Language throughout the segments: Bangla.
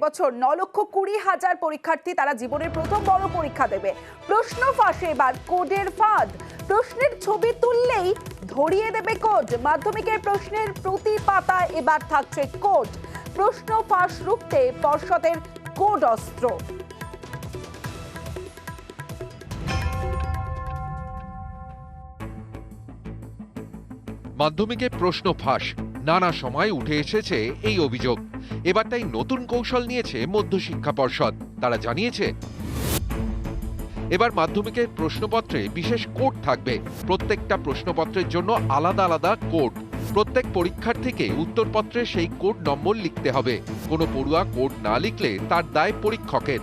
বছর 9,20,000 পরীক্ষার্থী তারা জীবনের প্রথম বড় পরীক্ষা দেবে। প্রশ্ন ফাঁসে এবার কোডের ফাঁদ। প্রশ্নের ছবি তুললেই ধরিয়ে দেবে কোড। মাধ্যমিকের প্রশ্নের প্রতি পাতায় এবার থাকছে কোড। প্রশ্ন ফাঁস রুখতে পর্ষদের কোড অস্ত্র। মাধ্যমিকে প্রশ্ন ফাঁস, নানা সময় উঠে এসেছে এই অভিযোগ। এবার তাই নতুন কৌশল নিয়েছে মধ্যশিক্ষা পর্ষদ। তারা জানিয়েছে এবার মাধ্যমিকের প্রশ্নপত্রে বিশেষ কোড থাকবে। প্রত্যেকটা প্রশ্নপত্রের জন্য আলাদা আলাদা কোড। প্রত্যেক পরীক্ষার্থীকে উত্তরপত্রে সেই কোড নম্বর লিখতে হবে। কোনো পড়ুয়া কোড না লিখলে তার দায় পরীক্ষকের।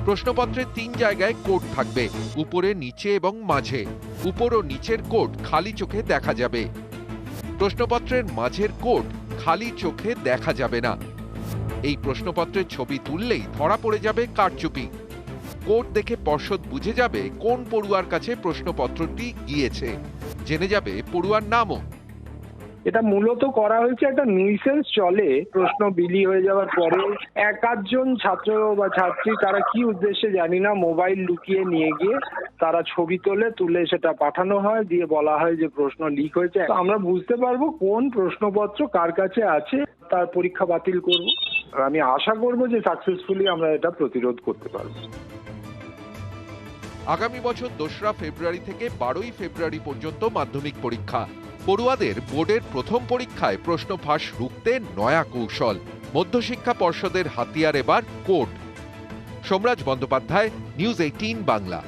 প্রশ্নপত্রে 3 জায়গায় কোড থাকবে, উপরে, নিচে এবং মাঝে। উপর ও নিচের কোড খালি চোখে দেখা যাবে। প্রশ্নপত্রের মাঝের কোড খালি চোখে দেখা যাবে না। এই প্রশ্নপত্রের ছবি তুললেই ধরা পড়ে যাবে কারচুপি। কোড দেখে পর্ষদ বুঝে যাবে কোন পড়ুয়ার কাছে প্রশ্নপত্রটি গিয়েছে। জেনে যাবে পড়ুয়ার নামও। এটা মূলত করা হয়েছে একটা নিউসেন্স চলে। প্রশ্ন বিলি হয়ে যাওয়ার পরে একাধজন ছাত্র বা ছাত্রী তারা কি উদ্দেশ্যে জানি না মোবাইল লুকিয়ে নিয়ে গিয়ে তারা ছবি তুলে সেটা পাঠানো হয়, দিয়ে বলা হয় যে প্রশ্ন লিক হয়েছে। তো আমরা বুঝতে পারবো কোন প্রশ্নপত্র কার কাছে আছে, তার পরীক্ষা বাতিল করব। আমি আশা করব যে সাকসেসফুলি আমরা এটা প্রতিরোধ করতে পারবো। আগামী বছর 2রা ফেব্রুয়ারি থেকে 12ই ফেব্রুয়ারি পর্যন্ত মাধ্যমিক পরীক্ষা। পড়ুয়াদের বোর্ডের প্রথম পরীক্ষায় প্রশ্ন ফাঁস রুখতে নয়া কৌশল। মধ্যশিক্ষা পর্ষদের হাতিয়ার এবার কোড। সোমরাজ বন্দ্যোপাধ্যায়, নিউজ 18 বাংলা।